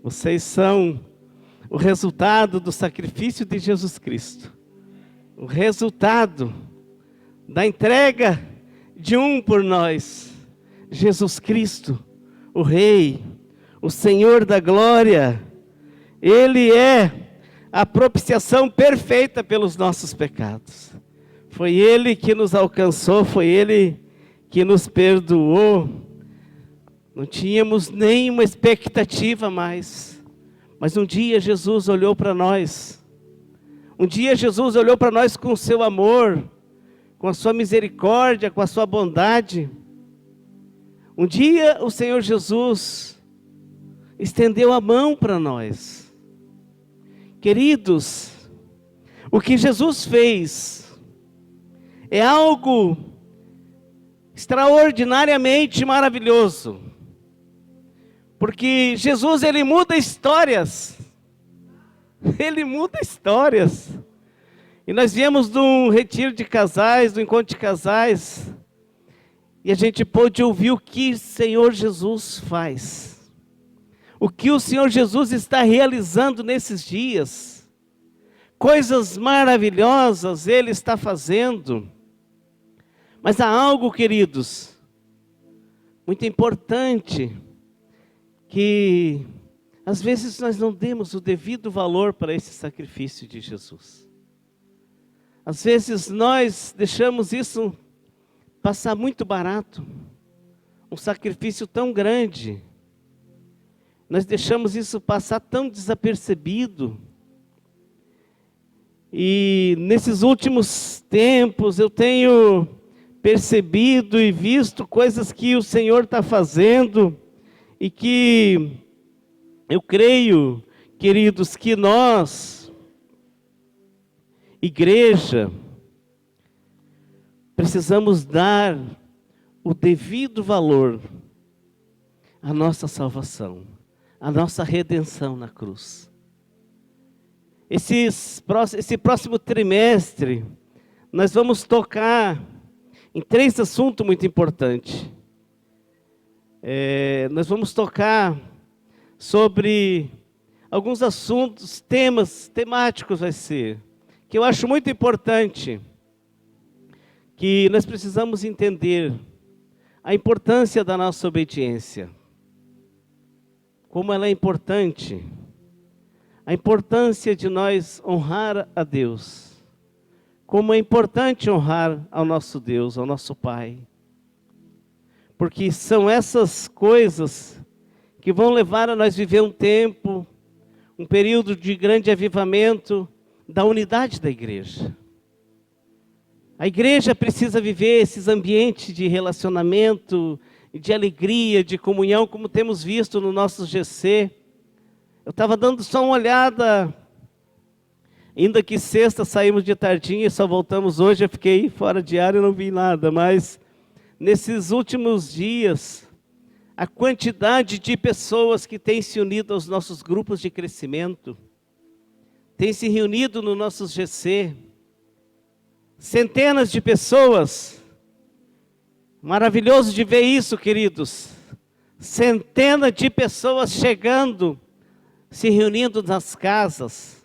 Vocês são o resultado do sacrifício de Jesus Cristo. O resultado da entrega de um por nós. Jesus Cristo, o Rei, o Senhor da glória. Ele é a propiciação perfeita pelos nossos pecados. Foi Ele que nos alcançou, foi Ele que nos perdoou. Não tínhamos nenhuma expectativa mais. Mas um dia Jesus olhou para nós. Um dia Jesus olhou para nós com o seu amor, com a sua misericórdia, com a sua bondade. Um dia o Senhor Jesus estendeu a mão para nós. Queridos, o que Jesus fez é algo extraordinariamente maravilhoso. Porque Jesus, Ele muda histórias. Ele muda histórias. E nós viemos de um retiro de casais, do encontro de casais. E a gente pôde ouvir o que o Senhor Jesus faz. O que o Senhor Jesus está realizando nesses dias. Coisas maravilhosas Ele está fazendo. Mas há algo, queridos, muito importante, que às vezes nós não demos o devido valor para esse sacrifício de Jesus. Às vezes nós deixamos isso passar muito barato, um sacrifício tão grande. Nós deixamos isso passar tão desapercebido. E nesses últimos tempos eu tenho percebido e visto coisas que o Senhor está fazendo, e que eu creio, queridos, que nós, igreja, precisamos dar o devido valor à nossa salvação, à nossa redenção na cruz. Esse próximo trimestre, nós vamos tocar em 3 assuntos muito importantes. Nós vamos tocar sobre alguns assuntos, temáticos vai ser, que eu acho muito importante, que nós precisamos entender a importância da nossa obediência, como ela é importante, a importância de nós honrar a Deus, como é importante honrar ao nosso Deus, ao nosso Pai. Porque são essas coisas que vão levar a nós viver um tempo, um período de grande avivamento da unidade da igreja. A igreja precisa viver esses ambientes de relacionamento, de alegria, de comunhão, como temos visto no nosso GC. Eu estava dando só uma olhada, ainda que sexta saímos de tardinha e só voltamos hoje, eu fiquei fora de área e não vi nada, mas nesses últimos dias, a quantidade de pessoas que têm se unido aos nossos grupos de crescimento, têm se reunido no nosso GC, centenas de pessoas, maravilhoso de ver isso, queridos, centenas de pessoas chegando, se reunindo nas casas,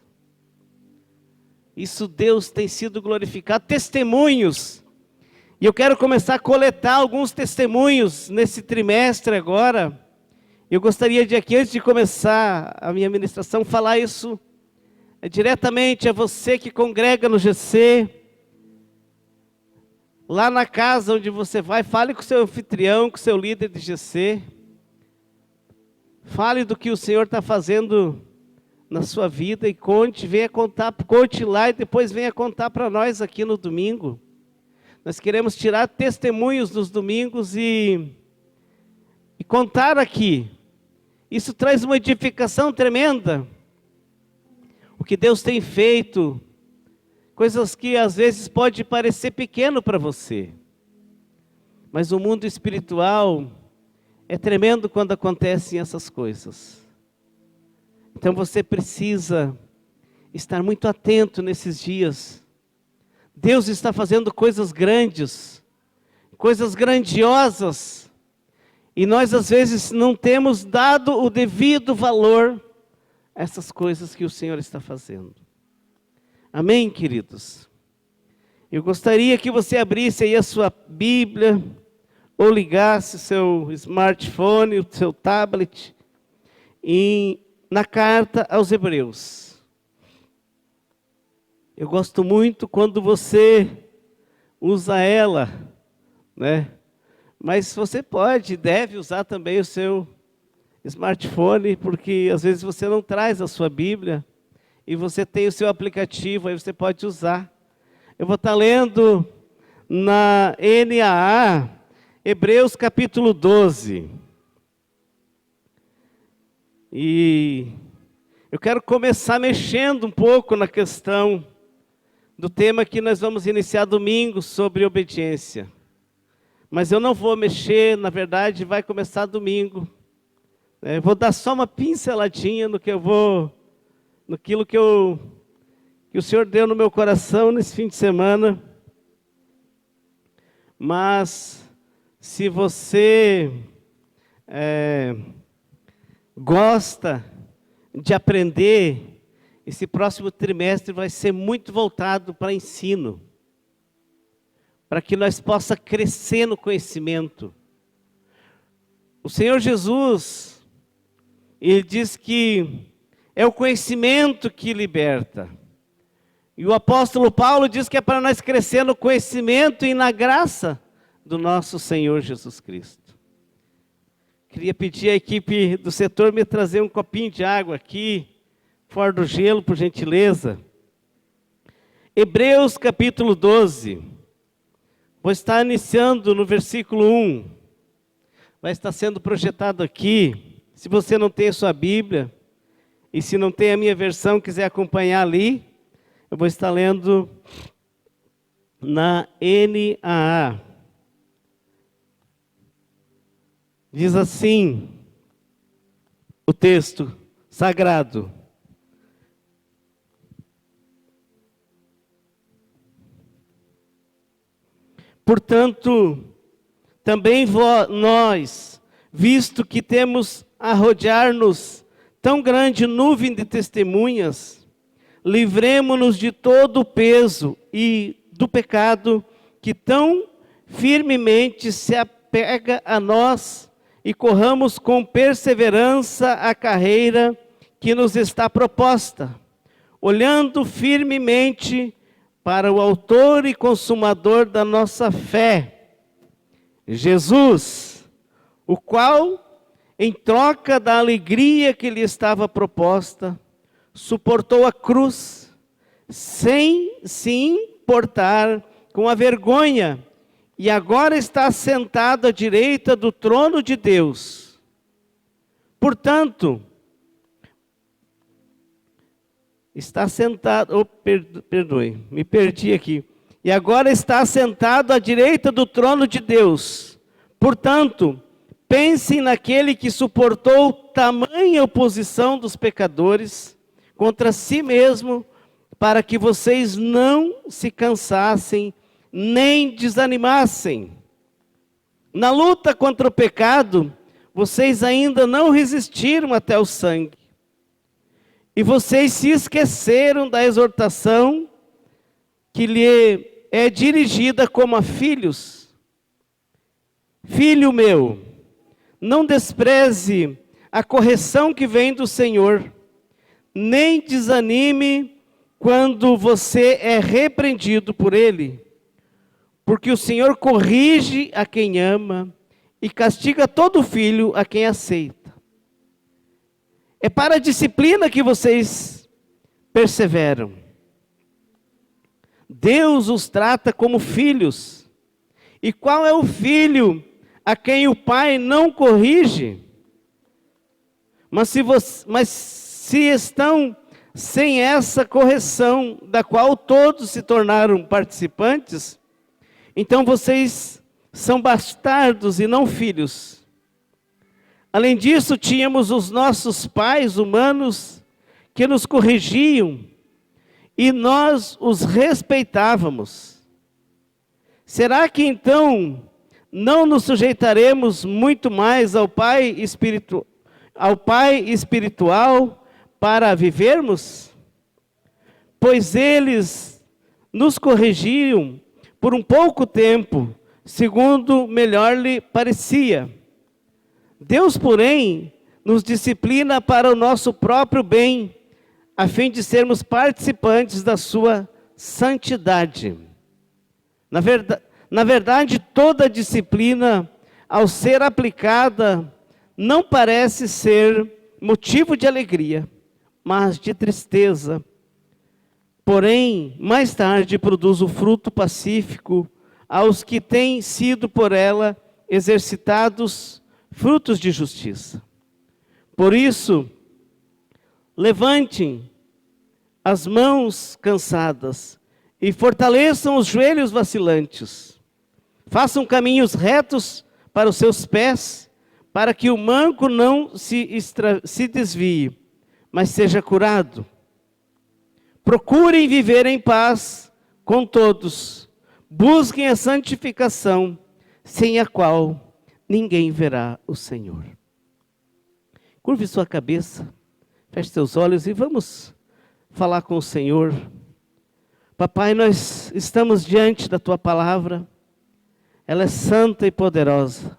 isso Deus tem sido glorificado, testemunhos. E eu quero começar a coletar alguns testemunhos nesse trimestre agora. Eu gostaria de aqui, antes de começar a minha ministração, falar isso diretamente a você que congrega no GC. Lá na casa onde você vai, fale com o seu anfitrião, com o seu líder de GC. Fale do que o Senhor está fazendo na sua vida e conte, venha contar, conte lá e depois venha contar para nós aqui no domingo. Nós queremos tirar testemunhos nos domingos e contar aqui. Isso traz uma edificação tremenda. O que Deus tem feito, coisas que às vezes pode parecer pequeno para você. Mas o mundo espiritual é tremendo quando acontecem essas coisas. Então você precisa estar muito atento nesses dias. Deus está fazendo coisas grandes, coisas grandiosas, e nós às vezes não temos dado o devido valor essas coisas que o Senhor está fazendo. Amém, queridos? Eu gostaria que você abrisse aí a sua Bíblia, ou ligasse o seu smartphone, o seu tablet, na carta aos Hebreus. Eu gosto muito quando você usa ela, né? Mas você pode, deve usar também o seu smartphone, porque às vezes você não traz a sua Bíblia e você tem o seu aplicativo, aí você pode usar. Eu vou estar lendo na NAA, Hebreus capítulo 12. E eu quero começar mexendo um pouco na questão do tema que nós vamos iniciar domingo sobre obediência. Mas eu não vou mexer, na verdade, vai começar domingo. Eu vou dar só uma pinceladinha naquilo que o Senhor deu no meu coração nesse fim de semana. Mas, se você gosta de aprender, esse próximo trimestre vai ser muito voltado para ensino, para que nós possamos crescer no conhecimento. O Senhor Jesus, Ele diz que é o conhecimento que liberta. E o apóstolo Paulo diz que é para nós crescer no conhecimento e na graça do nosso Senhor Jesus Cristo. Queria pedir à equipe do setor me trazer um copinho de água aqui, fora do gelo, por gentileza. Hebreus capítulo 12. Vou estar iniciando no versículo 1. Vai estar sendo projetado aqui. Se você não tem a sua Bíblia, e se não tem a minha versão, quiser acompanhar ali, eu vou estar lendo na NAA. Diz assim o texto sagrado: portanto, também nós, visto que temos a rodear-nos tão grande nuvem de testemunhas, livremo-nos de todo o peso e do pecado que tão firmemente se apega a nós, e corramos com perseverança a carreira que nos está proposta, olhando firmemente para o autor e consumador da nossa fé, Jesus, o qual, em troca da alegria que lhe estava proposta, suportou a cruz, sem se importar com a vergonha, e agora está sentado à direita do trono de Deus. Portanto, está sentado, me perdi aqui. E agora está sentado à direita do trono de Deus. Portanto, pensem naquele que suportou tamanha oposição dos pecadores contra si mesmo, para que vocês não se cansassem nem desanimassem. Na luta contra o pecado, vocês ainda não resistiram até o sangue. E vocês se esqueceram da exortação que lhe é dirigida como a filhos. Filho meu, não despreze a correção que vem do Senhor, nem desanime quando você é repreendido por Ele, porque o Senhor corrige a quem ama e castiga todo filho a quem aceita. É para a disciplina que vocês perseveram. Deus os trata como filhos. E qual é o filho a quem o pai não corrige? Mas se estão sem essa correção, da qual todos se tornaram participantes, então vocês são bastardos e não filhos. Além disso, tínhamos os nossos pais humanos que nos corrigiam e nós os respeitávamos. Será que então não nos sujeitaremos muito mais ao Pai espiritual, para vivermos? Pois eles nos corrigiam por um pouco tempo, segundo melhor lhe parecia. Deus, porém, nos disciplina para o nosso próprio bem, a fim de sermos participantes da sua santidade. Na verdade, toda disciplina, ao ser aplicada, não parece ser motivo de alegria, mas de tristeza. Porém, mais tarde produz o fruto pacífico aos que têm sido por ela exercitados frutos de justiça. Por isso, levantem as mãos cansadas e fortaleçam os joelhos vacilantes. Façam caminhos retos para os seus pés, para que o manco não se desvie, mas seja curado. Procurem viver em paz com todos. Busquem a santificação, sem a qual ninguém verá o Senhor. Curve sua cabeça, feche seus olhos e vamos falar com o Senhor. Papai, nós estamos diante da Tua palavra. Ela é santa e poderosa.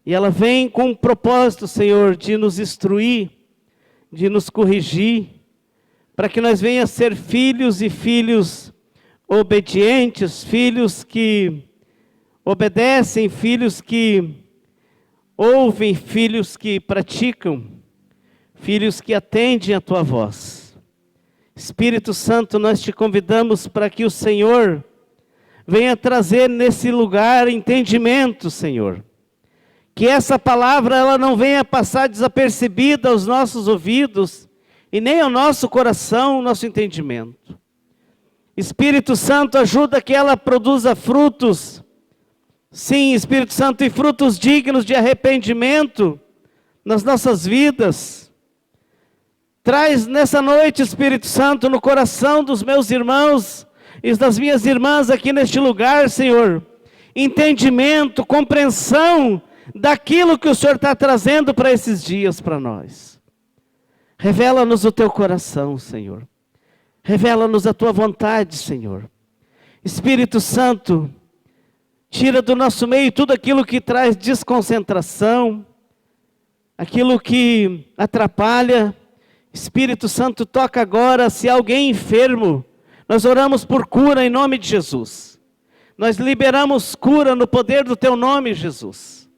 E ela vem com um propósito, Senhor, de nos instruir, de nos corrigir, para que nós venhamos a ser filhos e filhos obedientes, filhos que obedecem, filhos que ouvem, filhos que praticam, filhos que atendem a Tua voz. Espírito Santo, nós te convidamos para que o Senhor venha trazer nesse lugar entendimento, Senhor. Que essa palavra ela não venha passar desapercebida aos nossos ouvidos e nem ao nosso coração, nosso entendimento. Espírito Santo, ajuda que ela produza frutos. Sim, Espírito Santo, e frutos dignos de arrependimento nas nossas vidas. Traz nessa noite, Espírito Santo, no coração dos meus irmãos e das minhas irmãs aqui neste lugar, Senhor, entendimento, compreensão daquilo que o Senhor está trazendo para esses dias para nós. Revela-nos o Teu coração, Senhor. Revela-nos a Tua vontade, Senhor. Espírito Santo, tira do nosso meio tudo aquilo que traz desconcentração, aquilo que atrapalha. Espírito Santo, toca agora, se há alguém enfermo, nós oramos por cura em nome de Jesus. Nós liberamos cura no poder do Teu nome, Jesus.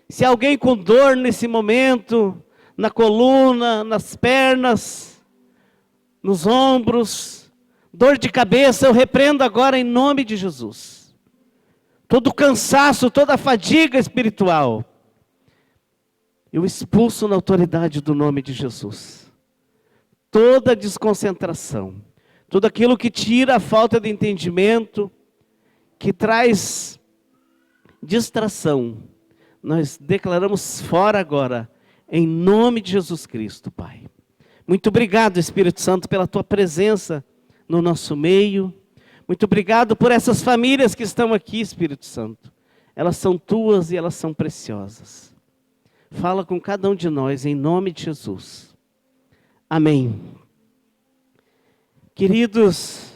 Se há alguém com dor nesse momento, na coluna, nas pernas, nos ombros, dor de cabeça, eu repreendo agora em nome de Jesus. Todo cansaço, toda fadiga espiritual, eu expulso na autoridade do nome de Jesus. Toda desconcentração, tudo aquilo que tira a falta de entendimento, que traz distração, nós declaramos fora agora, em nome de Jesus Cristo, Pai. Muito obrigado, Espírito Santo, pela Tua presença no nosso meio. Muito obrigado por essas famílias que estão aqui, Espírito Santo. Elas são Tuas e elas são preciosas. Fala com cada um de nós, em nome de Jesus. Amém. Queridos,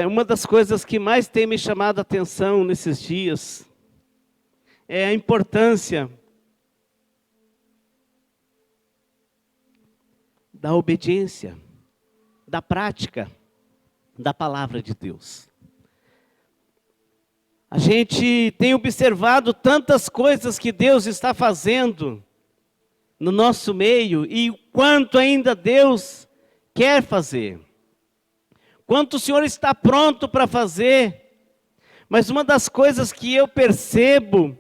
uma das coisas que mais tem me chamado a atenção nesses dias é a importância da obediência, da prática da palavra de Deus. A gente tem observado tantas coisas que Deus está fazendo no nosso meio e o quanto ainda Deus quer fazer. Quanto o Senhor está pronto para fazer. Mas uma das coisas que eu percebo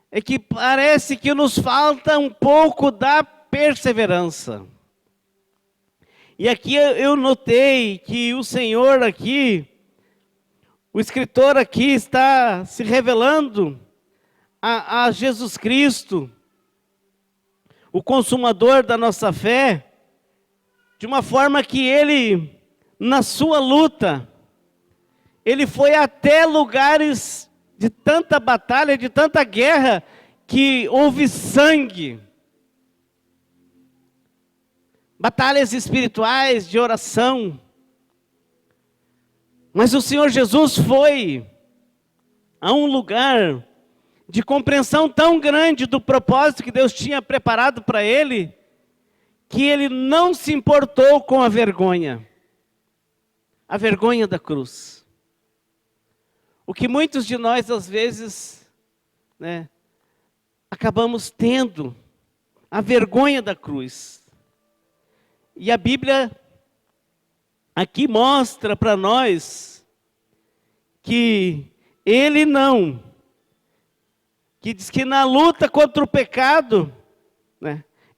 é que parece que nos falta um pouco da perseverança. E aqui eu notei que o Senhor aqui, o escritor aqui está se revelando a Jesus Cristo, o consumador da nossa fé, de uma forma que ele, na sua luta, ele foi até lugares de tanta batalha, de tanta guerra, que houve sangue. batalhas espirituais de oração. Mas o Senhor Jesus foi a um lugar de compreensão tão grande do propósito que Deus tinha preparado para ele, que ele não se importou com a vergonha da cruz. O que muitos de nós, às vezes, acabamos tendo, a vergonha da cruz. E a Bíblia aqui mostra para nós que ele não, que diz que na luta contra o pecado,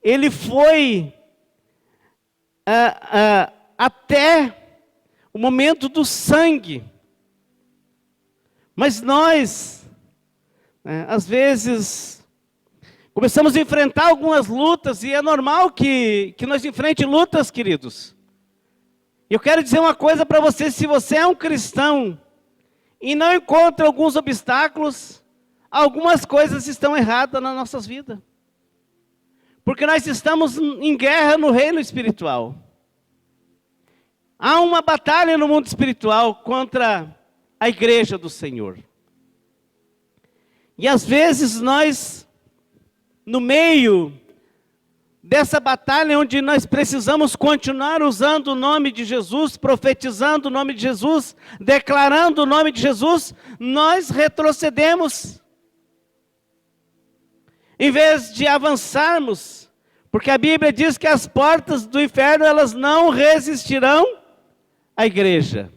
ele foi até o momento do sangue. Mas nós, às vezes, começamos a enfrentar algumas lutas, e é normal que nós enfrente lutas, queridos. Eu quero dizer uma coisa para você: se você é um cristão e não encontra alguns obstáculos, algumas coisas estão erradas nas nossas vidas. Porque nós estamos em guerra no reino espiritual. Há uma batalha no mundo espiritual contra a igreja do Senhor. E às vezes nós, no meio dessa batalha onde nós precisamos continuar usando o nome de Jesus, profetizando o nome de Jesus, declarando o nome de Jesus, nós retrocedemos. Em vez de avançarmos, porque a Bíblia diz que as portas do inferno, elas não resistirão à igreja.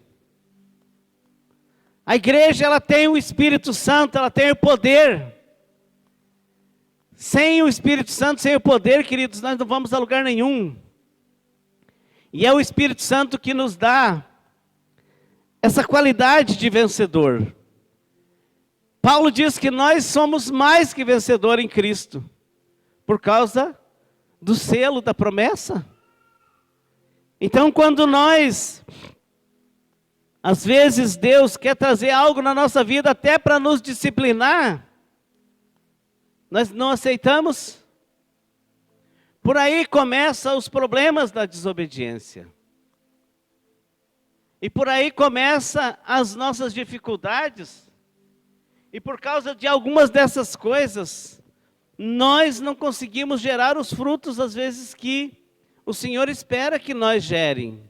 A igreja, ela tem o Espírito Santo, ela tem o poder. Sem o Espírito Santo, sem o poder, queridos, nós não vamos a lugar nenhum. E é o Espírito Santo que nos dá essa qualidade de vencedor. Paulo diz que nós somos mais que vencedor em Cristo, por causa do selo da promessa. Então, quando nós, às vezes Deus quer trazer algo na nossa vida até para nos disciplinar, nós não aceitamos. Por aí começam os problemas da desobediência. E por aí começam as nossas dificuldades. E por causa de algumas dessas coisas, nós não conseguimos gerar os frutos, às vezes, que o Senhor espera que nós gerem.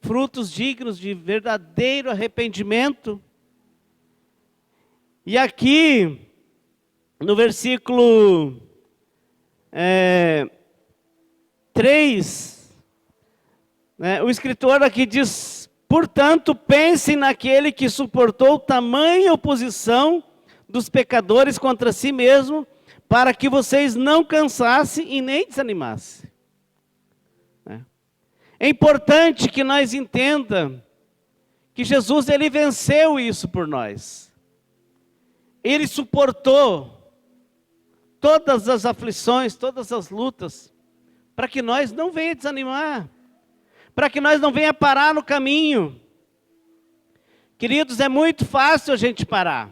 Frutos dignos de verdadeiro arrependimento. E aqui, no versículo 3, o escritor aqui diz: portanto, pensem naquele que suportou tamanha oposição dos pecadores contra si mesmo, para que vocês não cansassem e nem desanimassem. É importante que nós entendamos que Jesus, ele venceu isso por nós. Ele suportou todas as aflições, todas as lutas, para que nós não venha desanimar, para que nós não venha parar no caminho. Queridos, é muito fácil a gente parar.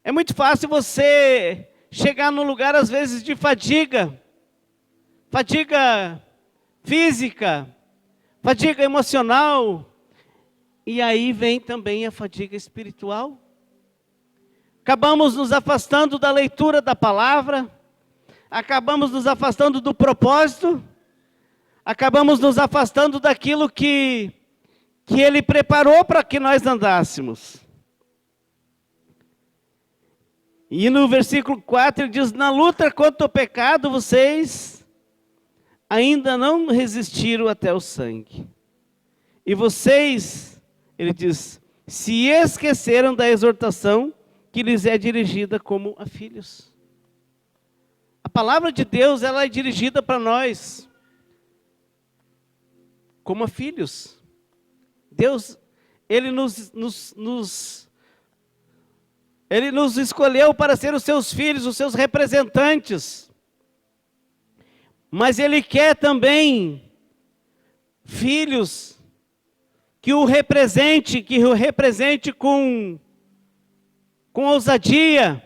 É muito fácil você chegar num lugar, às vezes, de fadiga física, fadiga emocional, e aí vem também a fadiga espiritual. Acabamos nos afastando da leitura da palavra, acabamos nos afastando do propósito, acabamos nos afastando daquilo que Ele preparou para que nós andássemos. E no versículo 4 ele diz: na luta contra o pecado vocês ainda não resistiram até o sangue. E vocês, ele diz, se esqueceram da exortação que lhes é dirigida como a filhos. A palavra de Deus, ela é dirigida para nós como a filhos. Deus, Ele nos escolheu para ser os seus filhos, os seus representantes. Mas Ele quer também filhos que o represente com ousadia.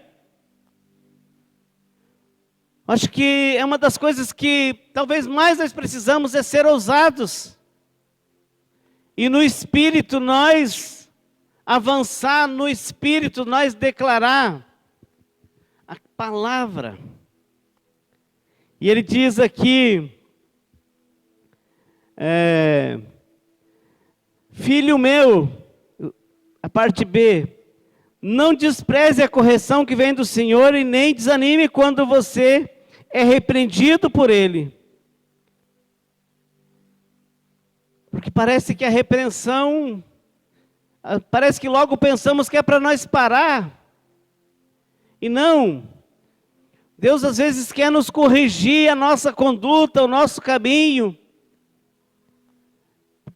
Acho que é uma das coisas que talvez mais nós precisamos é ser ousados. E no Espírito nós avançar, no Espírito nós declarar a palavra. E ele diz aqui, filho meu, a parte B, não despreze a correção que vem do Senhor e nem desanime quando você é repreendido por Ele. Porque parece que a repreensão, parece que logo pensamos que é para nós parar. E não. Deus às vezes quer nos corrigir a nossa conduta, o nosso caminho.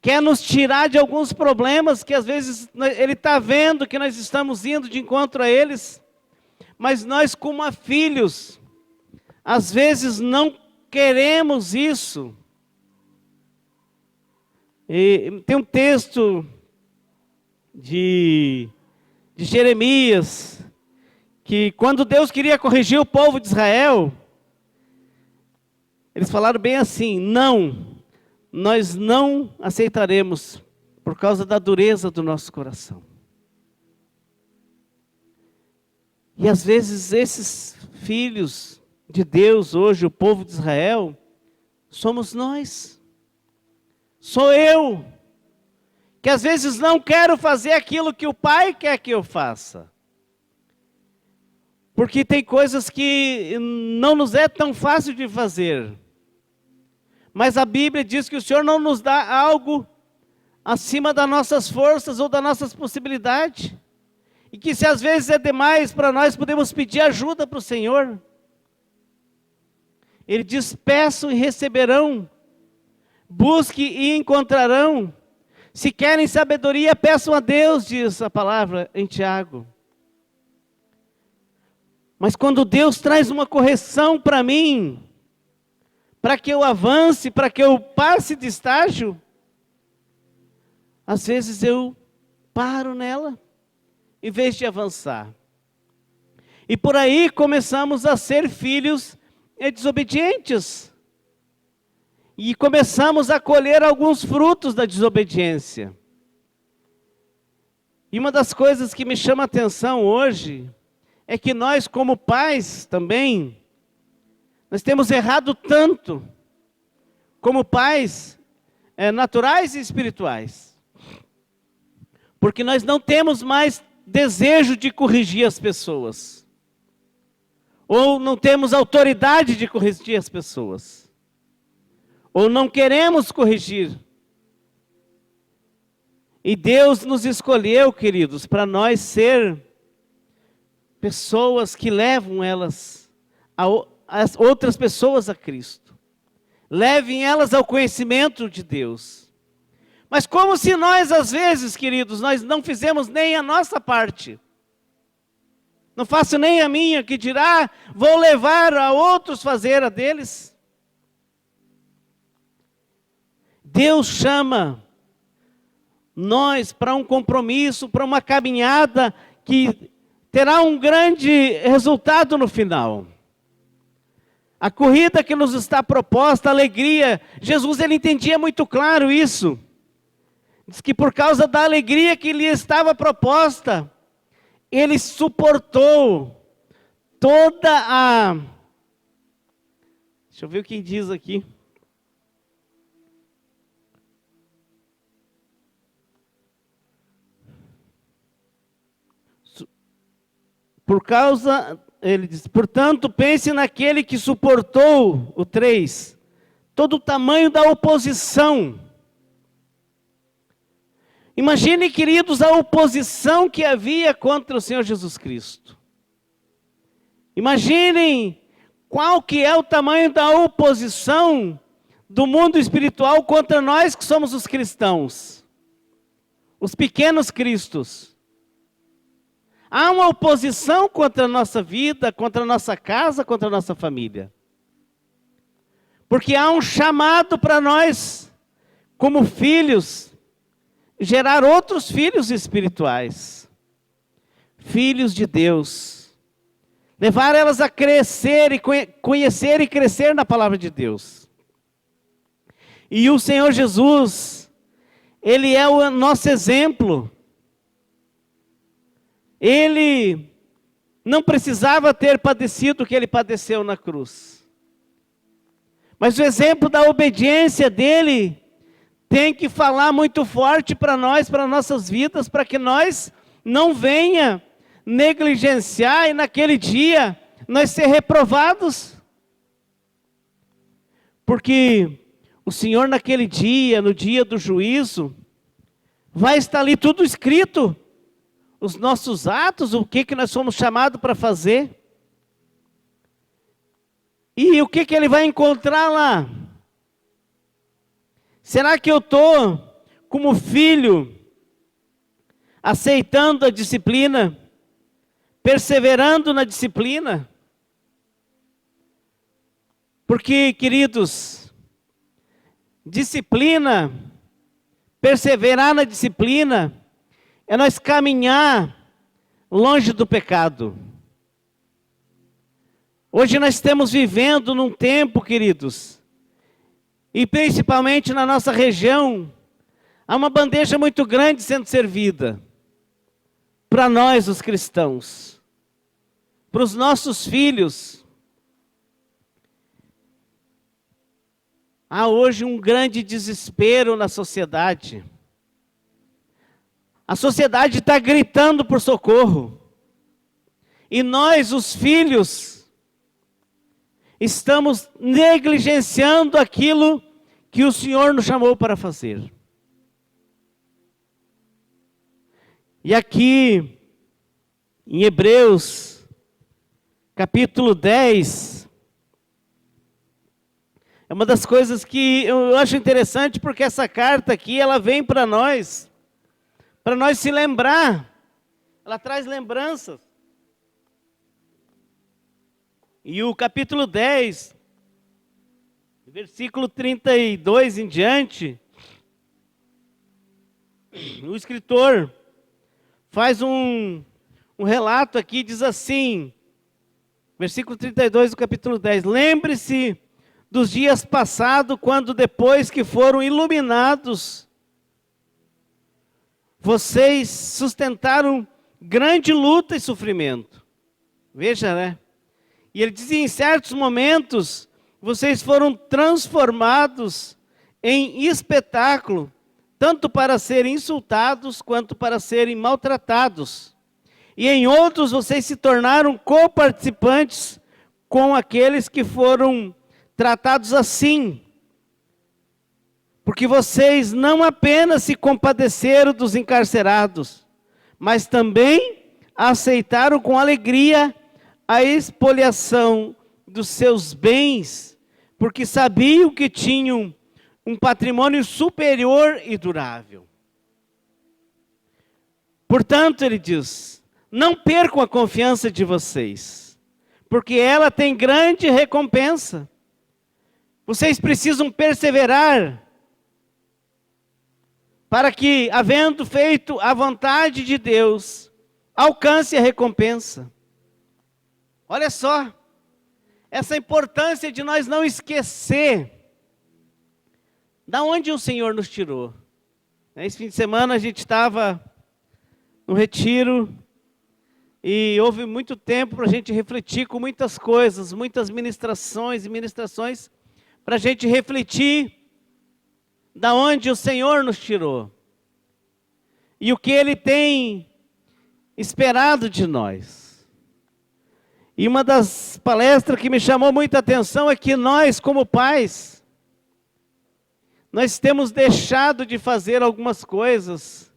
Quer nos tirar de alguns problemas que às vezes Ele está vendo que nós estamos indo de encontro a eles. Mas nós, como filhos, às vezes não queremos isso. E tem um texto de Jeremias, que quando Deus queria corrigir o povo de Israel, eles falaram bem assim: não, nós não aceitaremos por causa da dureza do nosso coração. E às vezes esses filhos de Deus hoje, o povo de Israel, somos nós. Sou eu, que às vezes não quero fazer aquilo que o Pai quer que eu faça. Porque tem coisas que não nos é tão fácil de fazer. Mas a Bíblia diz que o Senhor não nos dá algo acima das nossas forças ou das nossas possibilidades. E que se às vezes é demais para nós, podemos pedir ajuda para o Senhor. Ele diz: peçam e receberão, busque e encontrarão. Se querem sabedoria, peçam a Deus, diz a palavra em Tiago. Mas quando Deus traz uma correção para mim, para que eu avance, para que eu passe de estágio, às vezes eu paro nela, em vez de avançar. E por aí começamos a ser filhos desobedientes. E começamos a colher alguns frutos da desobediência. E uma das coisas que me chama a atenção hoje, é que nós como pais também, nós temos errado tanto, como pais naturais e espirituais. Porque nós não temos mais desejo de corrigir as pessoas. Ou não temos autoridade de corrigir as pessoas. Ou não queremos corrigir. E Deus nos escolheu, queridos, para nós ser pessoas que levam as outras pessoas a Cristo. Levem elas ao conhecimento de Deus. Mas como se nós, às vezes, queridos, nós não fizemos nem a nossa parte. Não faço nem a minha, que dirá, vou levar a outros fazer a deles. Deus chama nós para um compromisso, para uma caminhada que terá um grande resultado no final. A corrida que nos está proposta, a alegria, Jesus ele entendia muito claro isso. Diz que por causa da alegria que lhe estava proposta, ele suportou toda a... Deixa eu ver o que diz aqui. Por causa, ele diz, portanto, pense naquele que suportou, o 3, todo o tamanho da oposição. Imagine, queridos, a oposição que havia contra o Senhor Jesus Cristo. Imaginem qual que é o tamanho da oposição do mundo espiritual contra nós que somos os cristãos. Os pequenos cristos. Há uma oposição contra a nossa vida, contra a nossa casa, contra a nossa família. Porque há um chamado para nós, como filhos, gerar outros filhos espirituais. Filhos de Deus. levar elas a crescer e conhecer e crescer na palavra de Deus. E o Senhor Jesus, Ele é o nosso exemplo. Ele não precisava ter padecido o que Ele padeceu na cruz. Mas o exemplo da obediência dEle tem que falar muito forte para nós, para nossas vidas, para que nós não venha negligenciar e naquele dia nós ser reprovados. Porque o Senhor naquele dia, no dia do juízo, vai estar ali tudo escrito, os nossos atos, o que nós somos chamados para fazer. E o que Ele vai encontrar lá? Será que eu estou, como filho, aceitando a disciplina, perseverando na disciplina? Porque, queridos, disciplina, perseverar na disciplina, é nós caminhar longe do pecado. Hoje nós estamos vivendo num tempo, queridos, e principalmente na nossa região, há uma bandeja muito grande sendo servida para nós, os cristãos, para os nossos filhos. Há hoje um grande desespero na sociedade. A sociedade está gritando por socorro. E nós, os filhos, estamos negligenciando aquilo que o Senhor nos chamou para fazer. E aqui, em Hebreus, capítulo 10, é uma das coisas que eu acho interessante, porque essa carta aqui, ela vem para nós se lembrar, ela traz lembranças. E o capítulo 10, versículo 32 em diante, o escritor faz um relato aqui, diz assim, versículo 32 do capítulo 10, lembre-se dos dias passados, quando depois que foram iluminados, vocês sustentaram grande luta e sofrimento. Veja, né? E ele dizia, em certos momentos, vocês foram transformados em espetáculo, tanto para serem insultados, quanto para serem maltratados. E em outros, vocês se tornaram coparticipantes com aqueles que foram tratados assim. Porque vocês não apenas se compadeceram dos encarcerados, mas também aceitaram com alegria a expoliação dos seus bens, porque sabiam que tinham um patrimônio superior e durável. Portanto, ele diz, não percam a confiança de vocês, porque ela tem grande recompensa. Vocês precisam perseverar, para que, havendo feito a vontade de Deus, alcance a recompensa. Olha só, essa importância de nós não esquecer da onde o Senhor nos tirou. Esse fim de semana a gente estava no retiro e houve muito tempo para a gente refletir com muitas coisas, muitas ministrações e ministrações, para a gente refletir da onde o Senhor nos tirou e o que Ele tem esperado de nós. E uma das palestras que me chamou muita atenção é que nós, como pais, nós temos deixado de fazer algumas coisas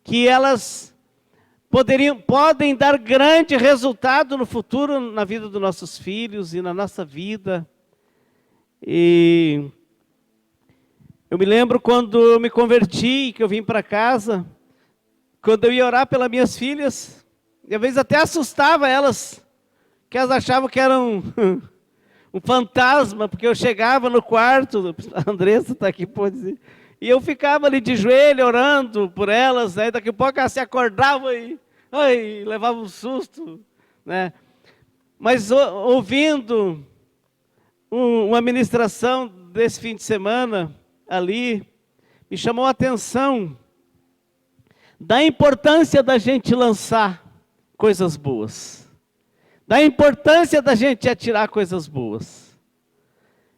que elas podem dar grande resultado no futuro, na vida dos nossos filhos e na nossa vida. E eu me lembro quando eu me converti, que eu vim para casa, quando eu ia orar pelas minhas filhas, e às vezes até assustava elas, que elas achavam que era um fantasma, porque eu chegava no quarto, a Andressa está aqui, pode dizer, e eu ficava ali de joelho orando por elas, aí daqui a pouco elas se acordavam e levava um susto, né? Mas ouvindo uma ministração desse fim de semana ali, me chamou a atenção da importância da gente lançar coisas boas, da importância da gente atirar coisas boas.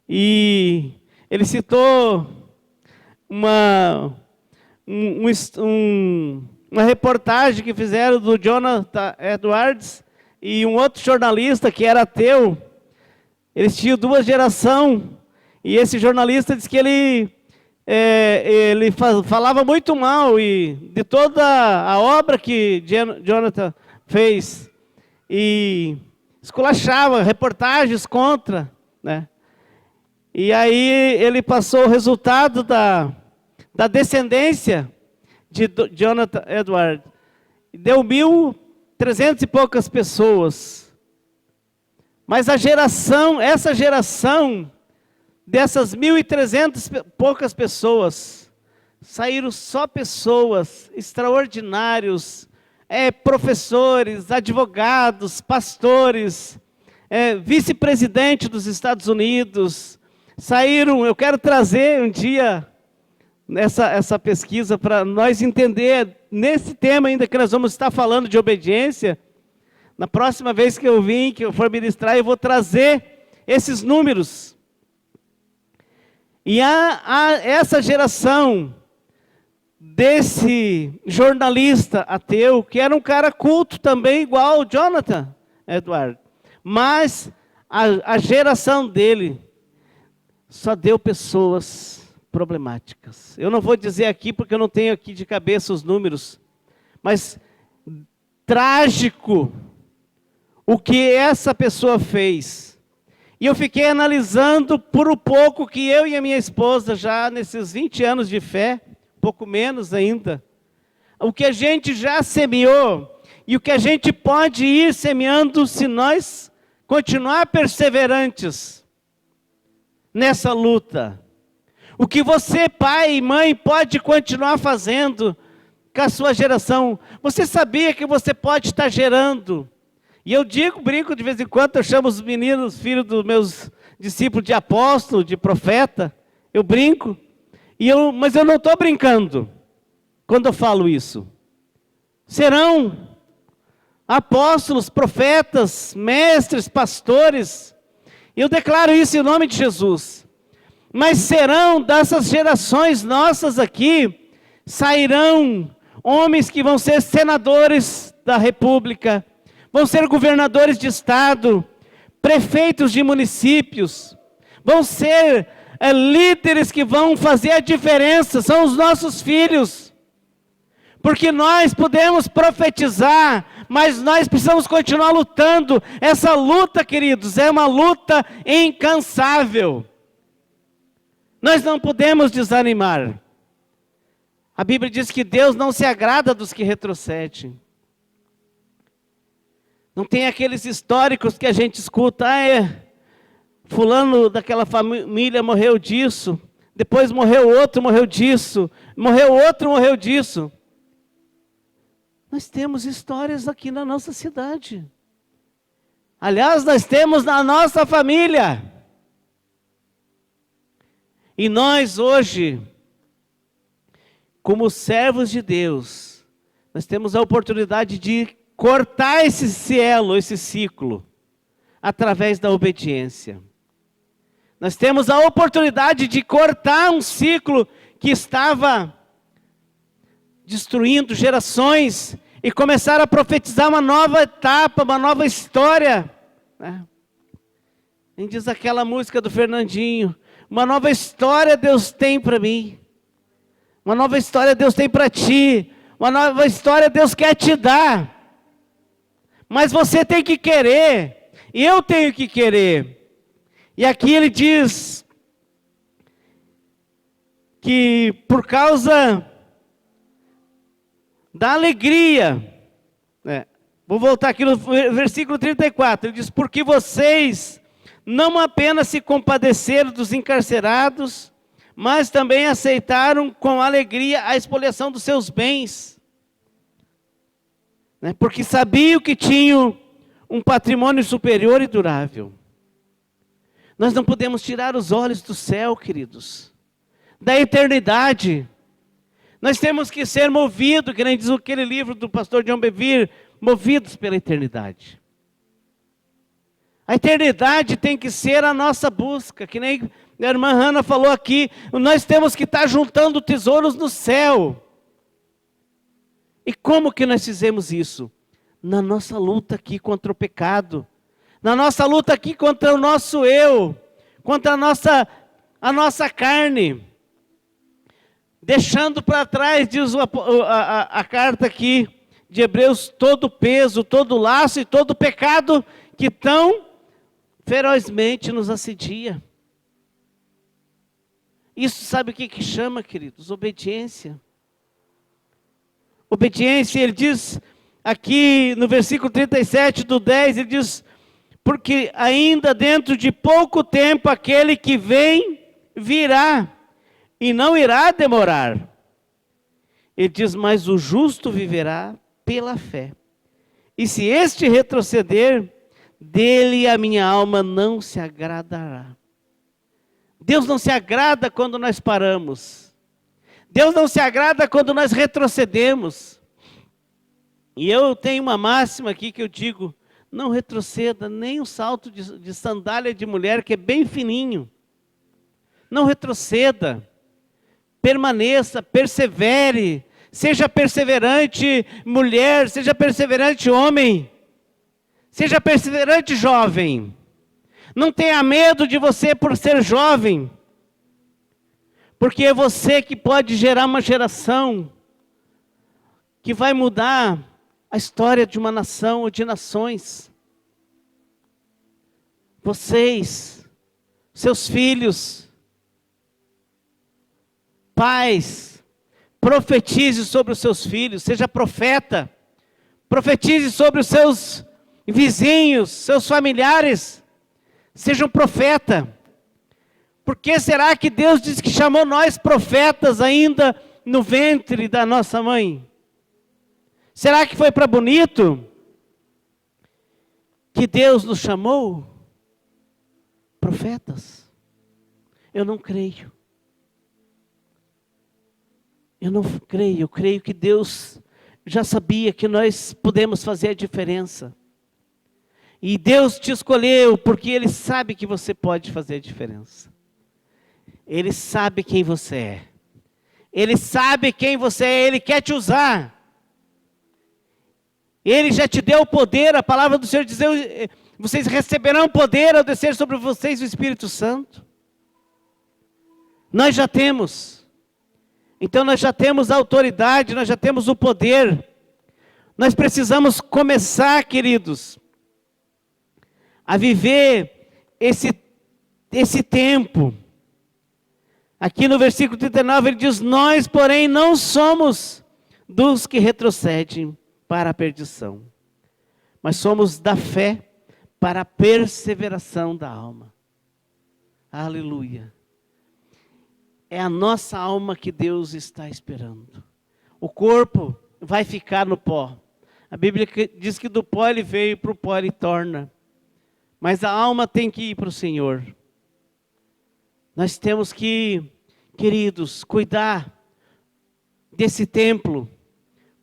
E ele citou uma reportagem que fizeram do Jonathan Edwards e um outro jornalista que era ateu. Eles tinham duas gerações, e esse jornalista disse que ele falava muito mal de toda a obra que Jonathan fez, e esculachava reportagens contra, né? E aí ele passou o resultado da descendência de Jonathan Edwards. Deu 1.300 e poucas pessoas. Mas essa geração, dessas 1.300 poucas pessoas, saíram só pessoas extraordinários, professores, advogados, pastores, vice-presidente dos Estados Unidos. Saíram, eu quero trazer um dia essa pesquisa para nós entender, nesse tema ainda que nós vamos estar falando de obediência. Na próxima vez que eu for ministrar, eu vou trazer esses números. E essa geração desse jornalista ateu, que era um cara culto também, igual o Jonathan Edwards, mas a geração dele só deu pessoas problemáticas. Eu não vou dizer aqui porque eu não tenho aqui de cabeça os números, mas trágico o que essa pessoa fez. E eu fiquei analisando por o pouco que eu e a minha esposa, já nesses 20 anos de fé, pouco menos ainda, o que a gente já semeou e o que a gente pode ir semeando se nós continuar perseverantes nessa luta. O que você, pai e mãe, pode continuar fazendo com a sua geração. Você sabia que você pode estar gerando? E eu brinco de vez em quando, eu chamo os meninos, filhos dos meus discípulos de apóstolo, de profeta. Eu brinco, mas eu não estou brincando quando eu falo isso. Serão apóstolos, profetas, mestres, pastores. Eu declaro isso em nome de Jesus. Mas serão dessas gerações nossas aqui, sairão homens que vão ser senadores da República, vão ser governadores de estado, prefeitos de municípios, vão ser líderes que vão fazer a diferença, são os nossos filhos. Porque nós podemos profetizar, mas nós precisamos continuar lutando. Essa luta, queridos, é uma luta incansável. Nós não podemos desanimar. A Bíblia diz que Deus não se agrada dos que retrocedem. Não tem aqueles históricos que a gente escuta, fulano daquela família morreu disso, depois morreu outro, morreu disso, morreu outro, morreu disso. Nós temos histórias aqui na nossa cidade. Aliás, nós temos na nossa família. E nós hoje, como servos de Deus, nós temos a oportunidade de cortar esse elo, esse ciclo, através da obediência. Nós temos a oportunidade de cortar um ciclo que estava destruindo gerações e começar a profetizar uma nova etapa, uma nova história. Nem diz aquela música do Fernandinho, uma nova história Deus tem para mim, uma nova história Deus tem para ti, uma nova história Deus quer te dar. Mas você tem que querer, e eu tenho que querer. E aqui ele diz que por causa da alegria, vou voltar aqui no versículo 34, ele diz, porque vocês não apenas se compadeceram dos encarcerados, mas também aceitaram com alegria a expoliação dos seus bens. Porque sabiam que tinham um patrimônio superior e durável. Nós não podemos tirar os olhos do céu, queridos, da eternidade. Nós temos que ser movidos, que nem diz aquele livro do pastor John Bevere, movidos pela eternidade. A eternidade tem que ser a nossa busca, que nem a irmã Hannah falou aqui, nós temos que estar juntando tesouros no céu. E como que nós fizemos isso? Na nossa luta aqui contra o pecado, na nossa luta aqui contra o nosso eu, contra a nossa carne, deixando para trás, diz a carta aqui de Hebreus, todo o peso, todo o laço e todo o pecado que tão ferozmente nos assedia. Isso sabe o que chama, queridos? Obediência. Obediência, ele diz aqui no versículo 37 do 10, ele diz, porque ainda dentro de pouco tempo aquele que vem virá, e não irá demorar. Ele diz, mas o justo viverá pela fé. E se este retroceder, dele a minha alma não se agradará. Deus não se agrada quando nós paramos. Deus não se agrada quando nós retrocedemos. E eu tenho uma máxima aqui que eu digo, não retroceda nem um salto de sandália de mulher que é bem fininho. Não retroceda. Permaneça, persevere. Seja perseverante mulher, seja perseverante homem. Seja perseverante jovem. Não tenha medo de você por ser jovem. Porque é você que pode gerar uma geração que vai mudar a história de uma nação ou de nações. Vocês, seus filhos, pais, profetize sobre os seus filhos, seja profeta. Profetize sobre os seus vizinhos, seus familiares. Seja um profeta. Por que será que Deus diz que chamou nós profetas ainda no ventre da nossa mãe? Será que foi para bonito que Deus nos chamou profetas? Eu não creio. Eu não creio. Eu creio que Deus já sabia que nós podemos fazer a diferença. E Deus te escolheu porque Ele sabe que você pode fazer a diferença. Ele sabe quem você é. Ele sabe quem você é. Ele quer te usar. Ele já te deu o poder. A palavra do Senhor diz, vocês receberão poder ao descer sobre vocês o Espírito Santo. Nós já temos. Então nós já temos a autoridade, nós já temos o poder. Nós precisamos começar, queridos, a viver esse tempo. Aqui no versículo 39 ele diz, nós porém não somos dos que retrocedem para a perdição, mas somos da fé para a perseveração da alma. Aleluia. É a nossa alma que Deus está esperando. O corpo vai ficar no pó. A Bíblia diz que do pó ele veio, para o pó ele torna. Mas a alma tem que ir para o Senhor. Nós temos que, queridos, cuidar desse templo,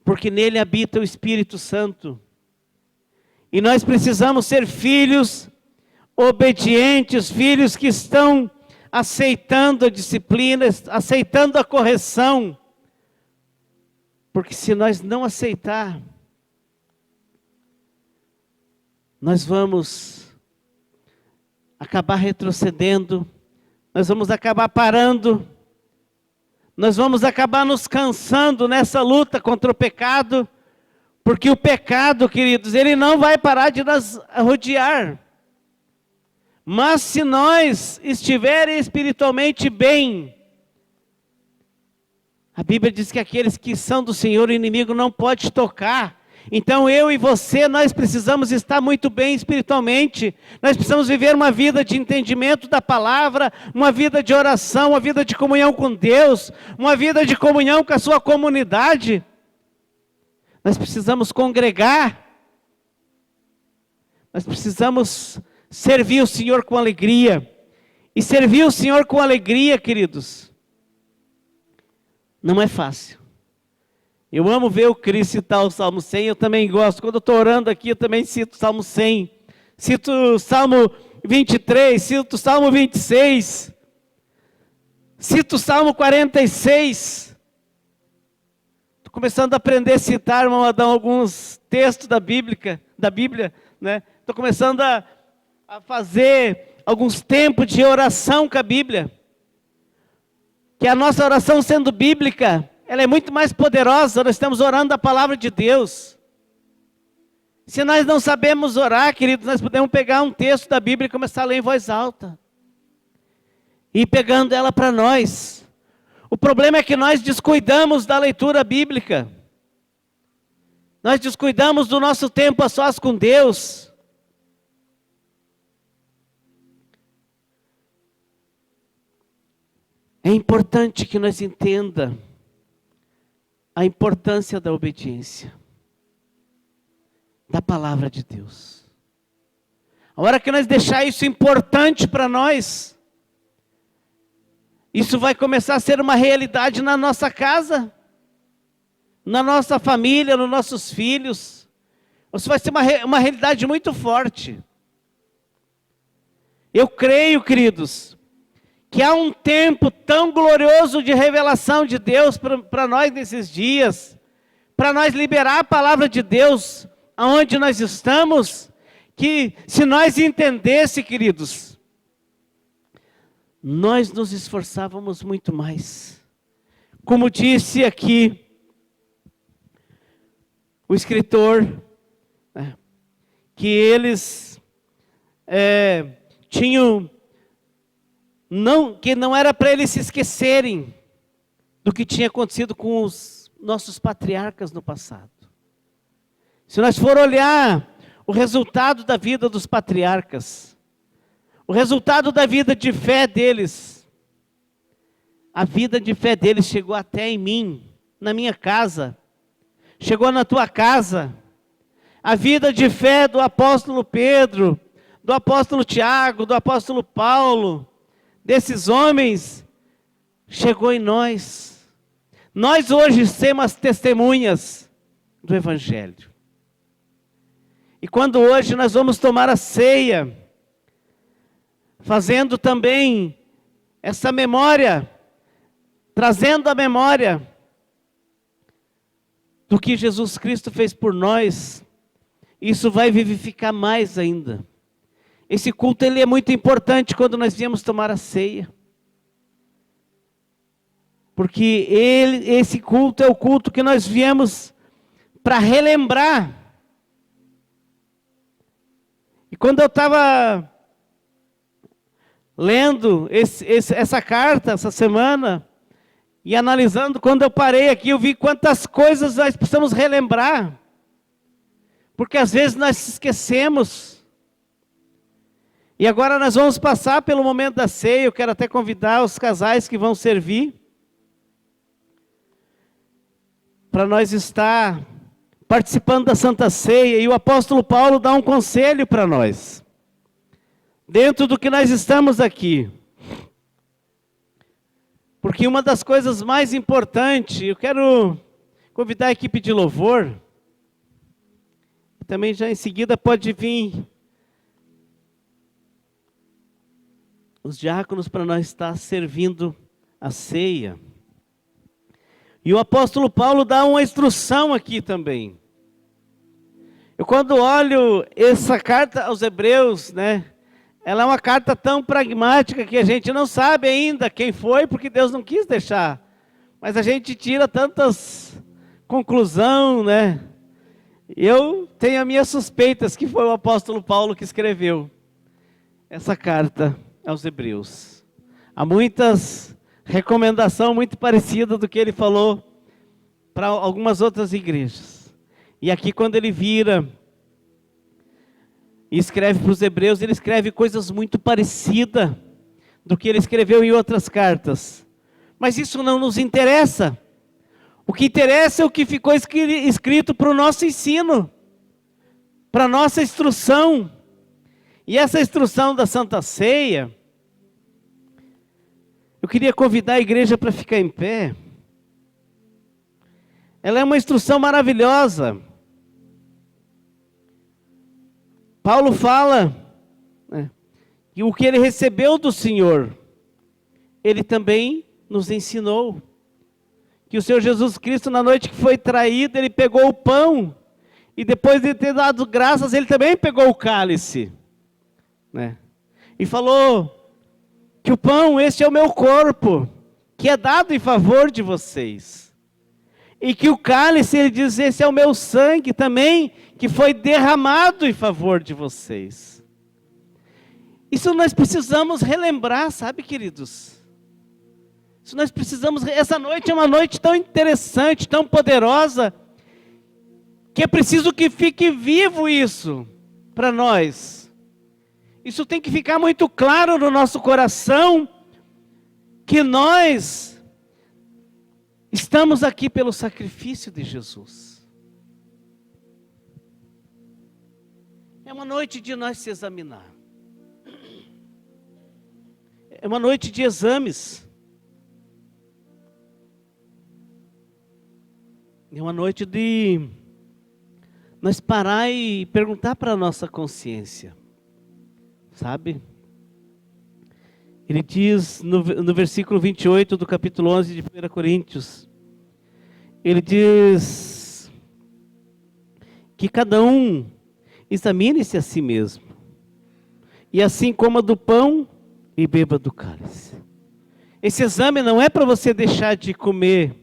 porque nele habita o Espírito Santo. E nós precisamos ser filhos obedientes, filhos que estão aceitando a disciplina, aceitando a correção. Porque se nós não aceitar, nós vamos acabar retrocedendo, nós vamos acabar parando, nós vamos acabar nos cansando nessa luta contra o pecado, porque o pecado, queridos, ele não vai parar de nos rodear. Mas se nós estiverem espiritualmente bem, a Bíblia diz que aqueles que são do Senhor, o inimigo não pode tocar. Então eu e você, nós precisamos estar muito bem espiritualmente. Nós precisamos viver uma vida de entendimento da palavra, uma vida de oração, uma vida de comunhão com Deus, uma vida de comunhão com a sua comunidade. Nós precisamos congregar. Nós precisamos servir o Senhor com alegria. E servir o Senhor com alegria, queridos, não é fácil. Eu amo ver o Cris citar o Salmo 100, eu também gosto. Quando eu estou orando aqui, eu também cito o Salmo 100. Cito o Salmo 23, cito o Salmo 26. Cito o Salmo 46. Estou começando a aprender a citar, irmão Adão, alguns textos da Bíblia, né? Estou começando a fazer alguns tempos de oração com a Bíblia. Que a nossa oração sendo bíblica, ela é muito mais poderosa, nós estamos orando a palavra de Deus. Se nós não sabemos orar, queridos, nós podemos pegar um texto da Bíblia e começar a ler em voz alta. E ir pegando ela para nós. O problema é que nós descuidamos da leitura bíblica. Nós descuidamos do nosso tempo a sós com Deus. É importante que nós entendamos a importância da obediência, da palavra de Deus. A hora que nós deixar isso importante para nós, isso vai começar a ser uma realidade na nossa casa, na nossa família, nos nossos filhos. Isso vai ser uma realidade muito forte. Eu creio, queridos, que há um tempo tão glorioso de revelação de Deus para nós nesses dias, para nós liberar a palavra de Deus aonde nós estamos, que se nós entendêssemos, queridos, nós nos esforçávamos muito mais. Como disse aqui o escritor, né, que eles tinham... que não era para eles se esquecerem do que tinha acontecido com os nossos patriarcas no passado. Se nós for olhar o resultado da vida dos patriarcas, o resultado da vida de fé deles, a vida de fé deles chegou até em mim, na minha casa, chegou na tua casa. A vida de fé do apóstolo Pedro, do apóstolo Tiago, do apóstolo Paulo, desses homens, chegou em nós. Nós hoje somos testemunhas do Evangelho. E quando hoje nós vamos tomar a ceia, fazendo também essa memória, trazendo a memória do que Jesus Cristo fez por nós, isso vai vivificar mais ainda. Esse culto ele é muito importante quando nós viemos tomar a ceia. Porque esse culto é o culto que nós viemos para relembrar. E quando eu estava lendo essa carta, essa semana, e analisando, quando eu parei aqui, eu vi quantas coisas nós precisamos relembrar. Porque às vezes nós esquecemos. E agora nós vamos passar pelo momento da ceia. Eu quero até convidar os casais que vão servir, para nós estar participando da Santa Ceia. E o apóstolo Paulo dá um conselho para nós, dentro do que nós estamos aqui. Porque uma das coisas mais importantes, eu quero convidar a equipe de louvor, também já em seguida pode vir os diáconos para nós estar servindo a ceia. E o apóstolo Paulo dá uma instrução aqui também. Eu quando olho essa carta aos Hebreus, né, ela é uma carta tão pragmática que a gente não sabe ainda quem foi, porque Deus não quis deixar. Mas a gente tira tantas conclusões, né? Eu tenho as minhas suspeitas que foi o apóstolo Paulo que escreveu essa carta aos Hebreus. Há muitas recomendações muito parecidas do que ele falou para algumas outras igrejas. E aqui quando ele vira e escreve para os Hebreus, ele escreve coisas muito parecidas do que ele escreveu em outras cartas. Mas isso não nos interessa. O que interessa é o que ficou escrito para o nosso ensino, para a nossa instrução, E essa instrução da Santa Ceia, eu queria convidar a igreja para ficar em pé. Ela é uma instrução maravilhosa. Paulo fala, né, que o que ele recebeu do Senhor, ele também nos ensinou. Que o Senhor Jesus Cristo, na noite que foi traído, ele pegou o pão, e depois de ter dado graças, ele também pegou o cálice, né? E falou que o pão, este é o meu corpo, que é dado em favor de vocês. E que o cálice, ele diz, esse é o meu sangue também, que foi derramado em favor de vocês. Isso nós precisamos relembrar, sabe, queridos? Isso nós precisamos, essa noite é uma noite tão interessante, tão poderosa, que é preciso que fique vivo isso para nós. Isso tem que ficar muito claro no nosso coração, que nós estamos aqui pelo sacrifício de Jesus. É uma noite de nós se examinar. É uma noite de exames. É uma noite de nós parar e perguntar para a nossa consciência. Sabe? Ele diz no versículo 28 do capítulo 11 de 1 Coríntios, ele diz que cada um examine-se a si mesmo, e assim coma do pão e beba do cálice. Esse exame não é para você deixar de comer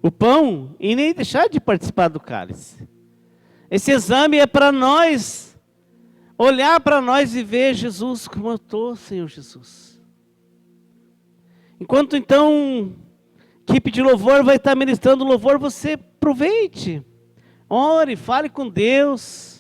o pão e nem deixar de participar do cálice. Esse exame é para nós olhar para nós e ver Jesus como eu estou, Senhor Jesus. Enquanto então a equipe de louvor vai estar ministrando louvor, você aproveite, ore, fale com Deus.